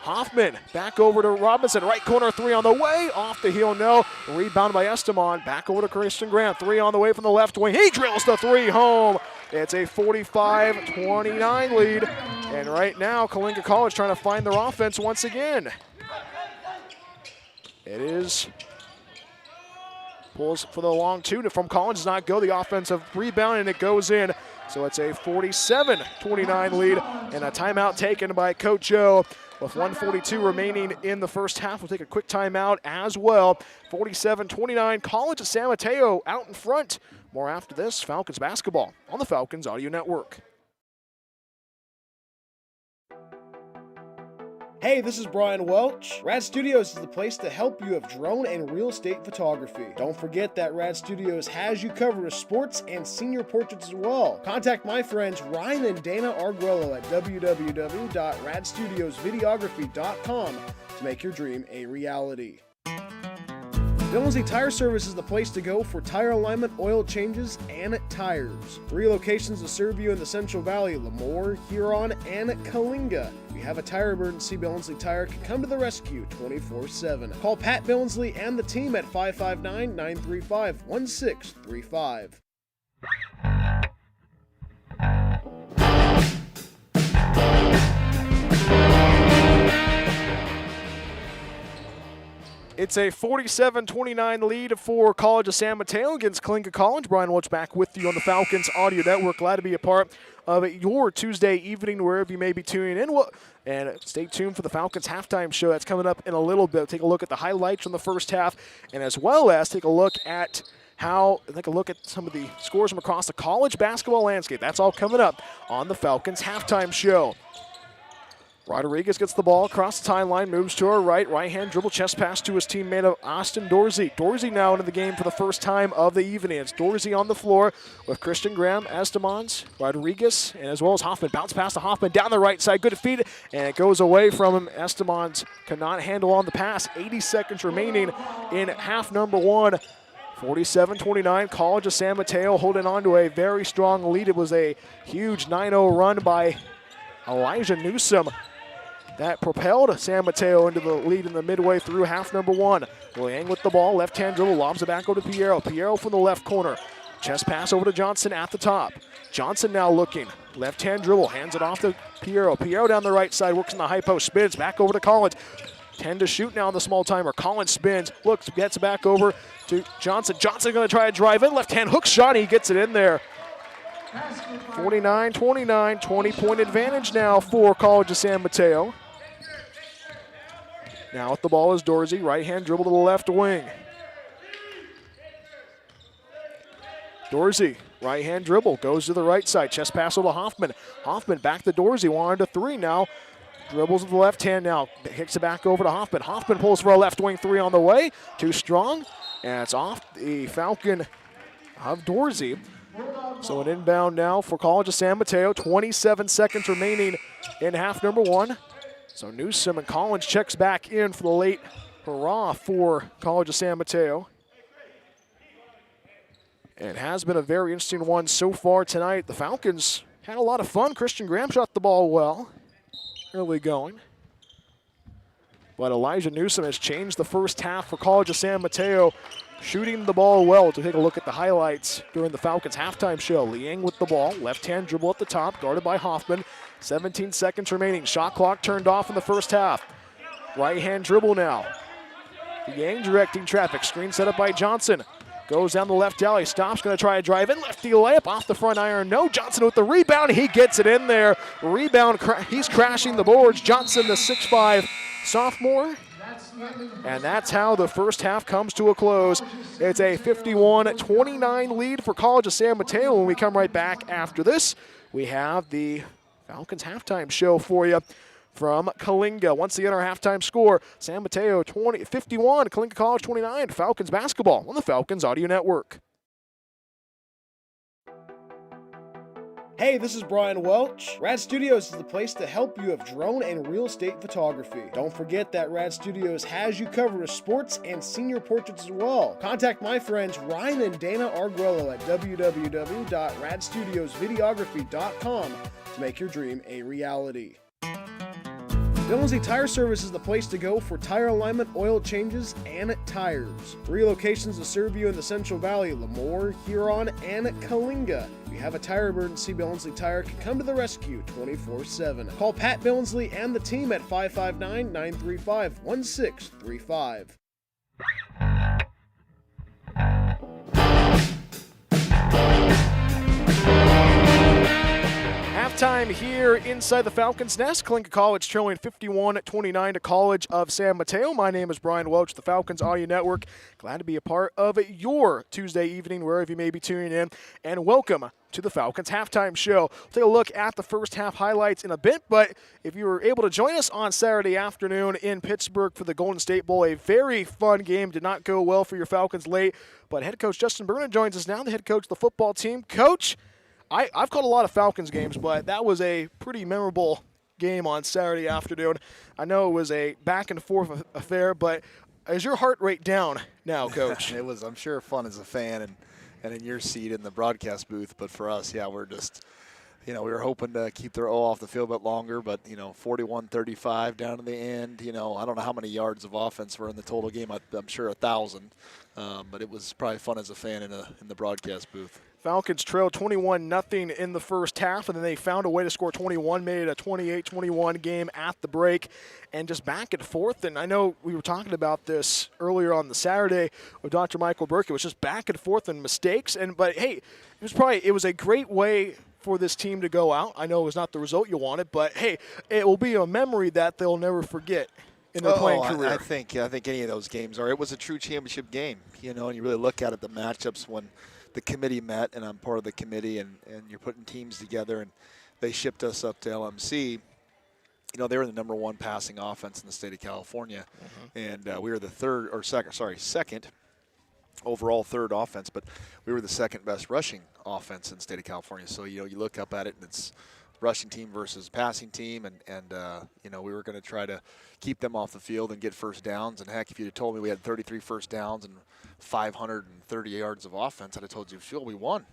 Hoffman back over to Robinson. Right corner, 3 on the way. Off the heel, no. Rebound by Estamont. Back over to Christian Graham. 3 on the way from the left wing. He drills the 3 home. It's a 45-29 lead. And right now, Coalinga College trying to find their offense once again. It is pulls for the long 2 from Collins, does not go. The offensive rebound, and it goes in. So it's a 47-29 lead, and a timeout taken by Coach O. With 1:42 remaining in the first half, we'll take a quick timeout as well. 47-29, College of San Mateo out in front. More after this, Falcons basketball on the Falcons Audio Network. Hey, this is Brian Welch. Rad Studios is the place to help you with drone and real estate photography. Don't forget that Rad Studios has you covered with sports and senior portraits as well. Contact my friends Ryan and Dana Arguello at www.radstudiosvideography.com to make your dream a reality. Dillonsley Tire Service is the place to go for tire alignment, oil changes, and tires. 3 locations to serve you in the Central Valley: Lemoore, Huron, and Coalinga. If you have a tire emergency, Dillonsley Tire can come to the rescue 24/7. Call Pat Dillonsley and the team at 559-935-1635. It's a 47-29 lead for College of San Mateo against Coalinga College. Brian Welch back with you on the Falcons Audio Network. Glad to be a part of your Tuesday evening, wherever you may be tuning in. And stay tuned for the Falcons halftime show that's coming up in a little bit. Take a look at the highlights from the first half, and as well as take a look at take a look at some of the scores from across the college basketball landscape. That's all coming up on the Falcons Halftime Show. Rodriguez gets the ball across the timeline, moves to her right-hand dribble, chest pass to his teammate of Austin Dorsey. Dorsey now into the game for the first time of the evening. It's Dorsey on the floor with Christian Graham, Estamons, Rodriguez, and as well as Hoffman. Bounce pass to Hoffman down the right side, good feed, and it goes away from him. Estamons cannot handle on the pass. 80 seconds remaining in half number one. 47-29, College of San Mateo holding on to a very strong lead. It was a huge 9-0 run by Elijah Newsom that propelled San Mateo into the lead in the midway through half number one. Liang with the ball, left-hand dribble, lobs it back over to Piero. Piero from the left corner. Chest pass over to Johnson at the top. Johnson now looking. Left-hand dribble, hands it off to Piero. Piero down the right side, works in the high post, spins back over to Collins. 10 to shoot now on the small timer. Collins spins, looks, gets back over to Johnson. Johnson going to try to drive in. Left-hand hook shot, he gets it in there. 49-29, 20-point advantage now for College of San Mateo. Now with the ball is Dorsey, right-hand dribble to the left wing. Dorsey, right-hand dribble, goes to the right side, chest pass over to Hoffman. Hoffman back to Dorsey, wanted to three now. Dribbles with the left hand now, kicks it back over to Hoffman. Hoffman pulls for a left wing three on the way, too strong, and it's off the Falcon of Dorsey. So an inbound now for College of San Mateo, 27 seconds remaining in half number one. So Newsom and Collins checks back in for the late hurrah for College of San Mateo. And it has been a very interesting one so far tonight. The Falcons had a lot of fun. Christian Graham shot the ball well, early going. But Elijah Newsom has changed the first half for College of San Mateo, shooting the ball well. To take a look at the highlights during the Falcons halftime show. Liang with the ball, left-hand dribble at the top, guarded by Hoffman. 17 seconds remaining. Shot clock turned off in the first half. Right-hand dribble now. Liang directing traffic. Screen set up by Johnson. Goes down the left alley. Stops, going to try a drive in. Lefty layup off the front iron. No, Johnson with the rebound. He gets it in there. Rebound, he's crashing the boards. Johnson, the 6'5" sophomore. And that's how the first half comes to a close. It's a 51-29 lead for College of San Mateo. When we come right back after this, we have the Falcons halftime show for you from Coalinga. Once again, our halftime score, San Mateo 51, Coalinga College 29, Falcons basketball on the Falcons Audio Network. Hey, this is Brian Welch. Rad Studios is the place to help you with drone and real estate photography. Don't forget that Rad Studios has you covered with sports and senior portraits as well. Contact my friends Ryan and Dana Arguello at www.radstudiosvideography.com to make your dream a reality. Billingsley Tire Service is the place to go for tire alignment, oil changes, and tires. 3 locations to serve you in the Central Valley: Lemoore, Huron, and Coalinga. If you have a tire emergency, Billingsley Tire can come to the rescue 24/7. Call Pat Billingsley and the team at 559-935-1635. Halftime here inside the Falcons' nest. Coalinga College trailing 51-29 to College of San Mateo. My name is Brian Welch, the Falcons Audio Network. Glad to be a part of your Tuesday evening, wherever you may be tuning in. And welcome to the Falcons halftime show. We'll take a look at the first half highlights in a bit, but if you were able to join us on Saturday afternoon in Pittsburgh for the Golden State Bowl, a very fun game. Did not go well for your Falcons late, but head coach Justin Burnett joins us now, the head coach of the football team. Coach, I've called a lot of Falcons games, but that was a pretty memorable game on Saturday afternoon. I know it was a back-and-forth affair, but is your heart rate down now, Coach? It was, I'm sure, fun as a fan and in your seat in the broadcast booth. But for us, yeah, we're just, we were hoping to keep their O off the field a bit longer, but, 41-35 down to the end. I don't know how many yards of offense were in the total game. I'm sure 1,000. But it was probably fun as a fan in the broadcast booth. Falcons trailed 21-0 in the first half, and then they found a way to score 21, made it a 28-21 game at the break, and just back and forth. And I know we were talking about this earlier on the Saturday with Dr. Michael Burke. It was just back and forth and mistakes. But hey, it was a great way for this team to go out. I know it was not the result you wanted, but hey, it will be a memory that they'll never forget in their playing career. I think any of those games are. It was a true championship game, and you really look at it, the matchups when the committee met, and I'm part of the committee, and you're putting teams together, and they shipped us up to LMC. They were the number one passing offense in the state of California, and we were the second overall third offense, but we were the second best rushing offense in the state of California. So, you look up at it, and it's rushing team versus passing team, and we were going to try to keep them off the field and get first downs. And heck, if you'd have told me we had 33 first downs and 530 yards of offense, I'd have told you, sure, we won.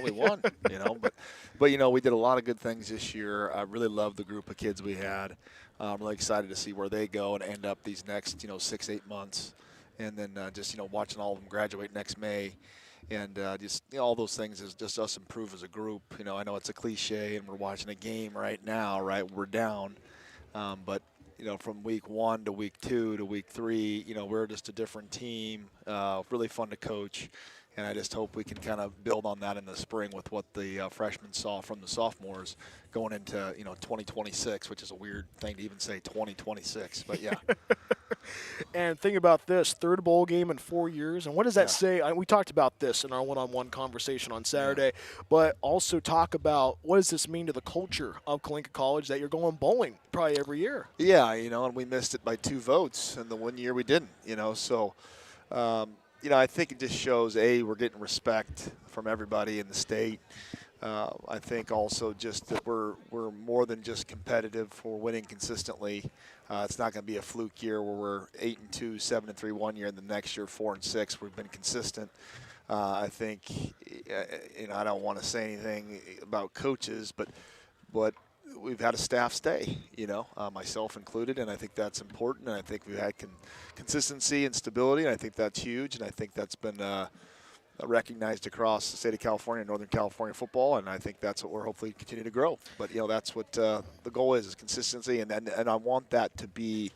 We won. But we did a lot of good things this year. I really love the group of kids we had. I'm really excited to see where they go and end up these next 6-8 months, and then just watching all of them graduate next May. And all those things is just us improve as a group. I know it's a cliche, and we're watching a game right now, right? We're down, but from week 1 to week 2 to week 3, we're just a different team. Really fun to coach, and I just hope we can kind of build on that in the spring with what the freshmen saw from the sophomores going into 2026, which is a weird thing to even say 2026, but yeah. And think about this, third bowl game in 4 years. And what does that say? We talked about this in our one-on-one conversation on Saturday, but also talk about what does this mean to the culture of Coalinga College that you're going bowling probably every year? Yeah, and we missed it by 2 votes, and the one year we didn't, so I think it just shows, we're getting respect from everybody in the state. I think also just that we're more than just competitive. We're winning consistently. It's not going to be a fluke year where we're 8-2, 7-3 one year, and the next year 4-6. We've been consistent. I think, I don't want to say anything about coaches, but we've had a staff stay, myself included, and I think that's important. And I think we've had consistency and stability, and I think that's huge. And I think that's been recognized across the state of California and Northern California football, and I think that's what we're hopefully continue to grow. But that's what the goal is consistency, and I want that to be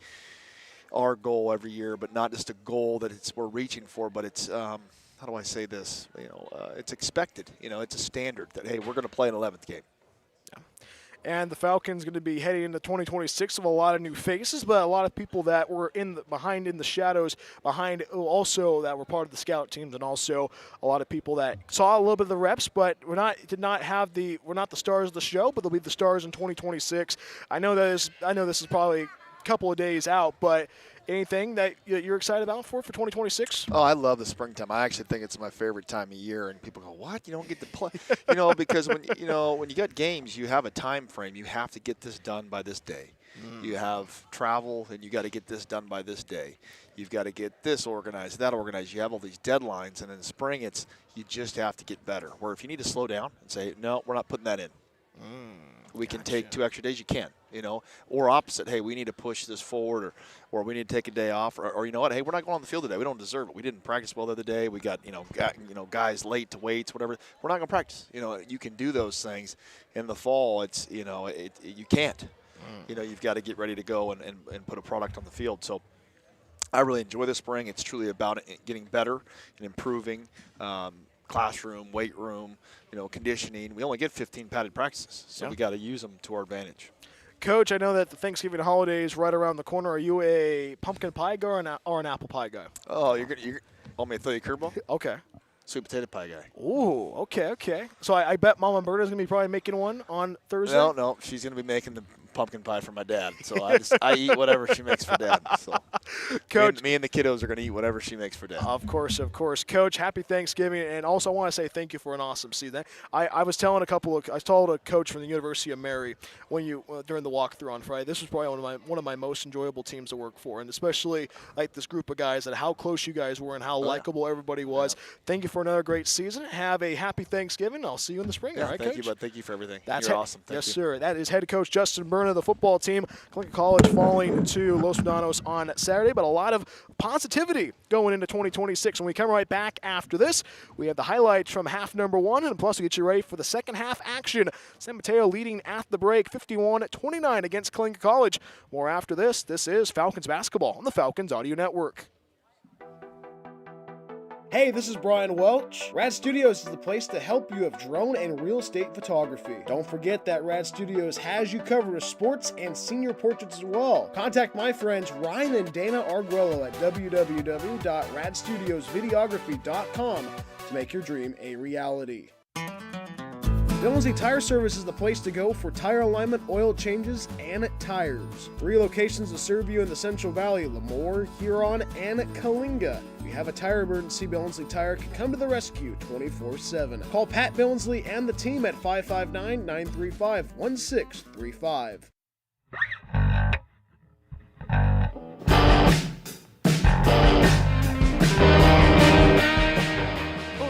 our goal every year, but not just a goal that we're reaching for, but it's how do I say this? It's expected. It's a standard that hey, we're going to play an 11th game. And the Falcons going to be heading into 2026 with a lot of new faces, but a lot of people that were behind in the shadows, also that were part of the scout teams, and also a lot of people that saw a little bit of the reps, but we're not the stars of the show, but they'll be the stars in 2026. I know this is probably a couple of days out, but anything that you're excited about for 2026? Oh, I love the springtime. I actually think it's my favorite time of year. And people go, "What? You don't get to play?" Because when you got games, you have a time frame. You have to get this done by this day. You have travel, and you got to get this done by this day. You've got to get this organized, that organized. You have all these deadlines, and in the spring, you just have to get better. Where if you need to slow down and say, "No, we're not putting that in." We can take 2 extra days. You can, or opposite. Hey, we need to push this forward, or we need to take a day off, or you know what? Hey, we're not going on the field today. We don't deserve it. We didn't practice well the other day. We got guys late to weights, whatever. We're not going to practice. You can do those things. In the fall, it's you can't. You've got to get ready to go and put a product on the field. So I really enjoy the spring. It's truly about getting better and improving. Classroom, weight room, conditioning. We only get 15 padded practices, so we got to use them to our advantage. Coach, I know that the Thanksgiving holiday is right around the corner. Are you a pumpkin pie guy or an apple pie guy? Oh, you're want me to throw you a curveball? Okay. Sweet potato pie guy. Ooh, okay. So I bet Mama Berta's going to be probably making one on Thursday? No. She's going to be making the pumpkin pie for my dad. So I eat whatever she makes for Dad. So Coach, me and the kiddos are going to eat whatever she makes for Dad. Of course. Coach, happy Thanksgiving. And also I want to say thank you for an awesome season. I was telling I told a coach from the University of Mary during the walkthrough on Friday, this was probably one of my most enjoyable teams to work for, and especially like this group of guys and how close you guys were and how likable everybody was. Yeah. Thank you for another great season. Have a happy Thanksgiving. I'll see you in the spring. All right, thank Coach? you, bud. Thank you for everything. You're awesome. Thank you. Yes, sir. That is head coach Justin Berna of the football team. Coalinga College falling to Los Medanos on Saturday, but a lot of positivity going into 2026. When we come right back after this, we have the highlights from half number 1, and plus we get you ready for the second half action. San Mateo leading at the break 51-29 against Coalinga College. More after this. This is Falcons basketball on the Falcons Audio Network. Hey, this is Brian Welch. Rad Studios is the place to help you with drone and real estate photography. Don't forget that Rad Studios has you covered with sports and senior portraits as well. Contact my friends Ryan and Dana Arguello at www.radstudiosvideography.com to make your dream a reality. Lindsay Tire Service is the place to go for tire alignment, oil changes, and tires. 3 locations to serve you in the Central Valley: Lemoore, Huron, and Coalinga. If you have a tire emergency, Billingsley Tire can come to the rescue 24/7. Call Pat Billingsley and the team at 559-935-1635.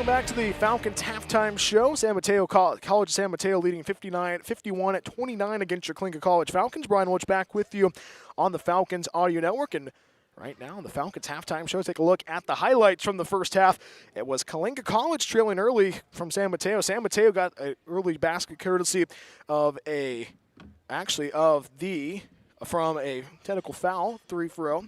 Back to the Falcons halftime show. San Mateo College of San Mateo leading 51-29 against your Coalinga College Falcons. Brian Welch back with you on the Falcons Audio Network. And right now, the Falcons halftime show, take a look at the highlights from the first half. It was Coalinga College trailing early from San Mateo. San Mateo got an early basket courtesy of from a technical foul, 3-0.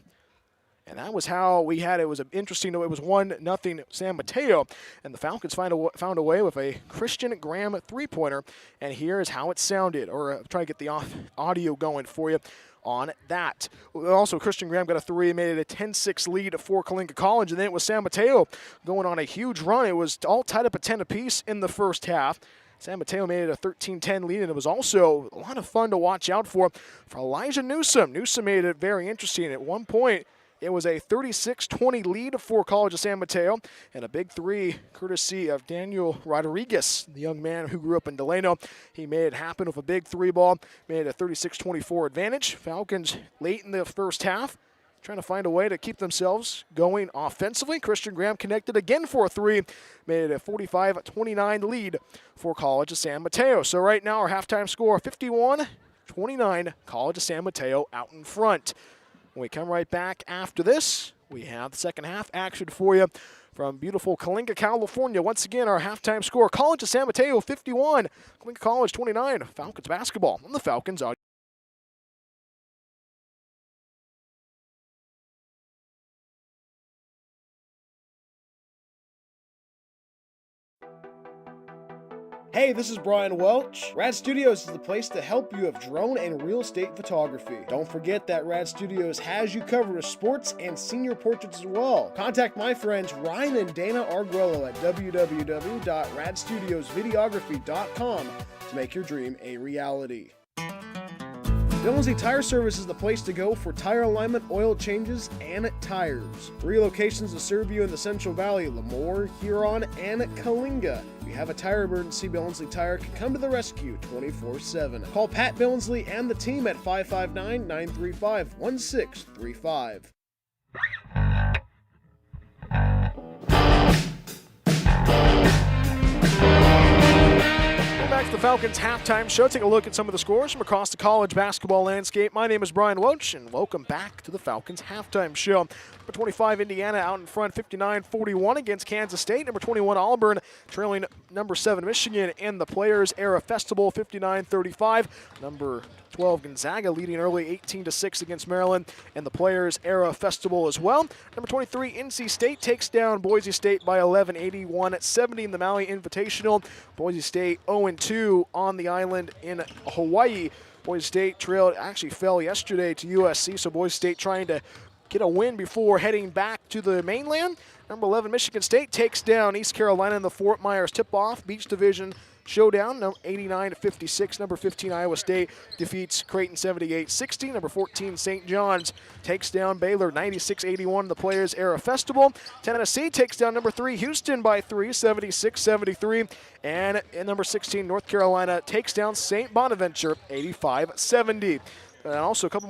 And that was how we had it. It was interesting. It was 1-0 San Mateo. And the Falcons found a way with a Christian Graham three-pointer. And here is how it sounded. Or try to get the audio going for you on that. Also, Christian Graham got a 3 and made it a 10-6 lead for Coalinga College. And then it was San Mateo going on a huge run. It was all tied up at 10 apiece in the first half. San Mateo made it a 13-10 lead, and it was also a lot of fun to watch out for Elijah Newsom. Newsom made it very interesting. At one point, it was a 36-20 lead for College of San Mateo, and a big 3 courtesy of Daniel Rodriguez, the young man who grew up in Delano. He made it happen with a big 3 ball, made it a 36-24 advantage. Falcons late in the first half trying to find a way to keep themselves going offensively. Christian Graham connected again for a 3, made it a 45-29 lead for College of San Mateo. So right now our halftime score, 51-29, College of San Mateo out in front. When we come right back after this, we have the second half action for you from beautiful Coalinga, California. Once again, our halftime score, College of San Mateo 51, Coalinga College 29, Falcons basketball on the Falcons Audio. Hey, this is Brian Welch. Rad Studios is the place to help you with drone and real estate photography. Don't forget that Rad Studios has you covered with sports and senior portraits as well. Contact my friends Ryan and Dana Arguello at www.radstudiosvideography.com to make your dream a reality. Lindsay Tire Service is the place to go for tire alignment, oil changes, and tires. 3 locations to serve you in the Central Valley: Lemoore, Huron, and Coalinga. If you have a tire emergency, Billingsley Tire can come to the rescue 24/7. Call Pat Billingsley and the team at 559-935-1635. Back to the Falcons halftime show. Take a look at some of the scores from across the college basketball landscape. My name is Brian Welch, and welcome back to the Falcons halftime show. Number 25, Indiana out in front, 59-41 against Kansas State. Number 21, Auburn trailing number 7, Michigan in the Players Era Festival, 59-35. Number 12, Gonzaga leading early 18-6 against Maryland and the Players Era Festival as well. Number 23, NC State takes down Boise State by 11, 81-70 in the Maui Invitational. Boise State 0-2 on the island in Hawaii. Boise State fell yesterday to USC, so Boise State trying to get a win before heading back to the mainland. Number 11, Michigan State takes down East Carolina in the Fort Myers tip-off Beach Division showdown, 89-56. Number 15, Iowa State defeats Creighton 78-60. Number 14, St. John's takes down Baylor 96-81 in the Players Era Festival. Tennessee takes down number 3, Houston by 3, 76-73. And in number 16, North Carolina takes down St. Bonaventure 85-70. And also a couple more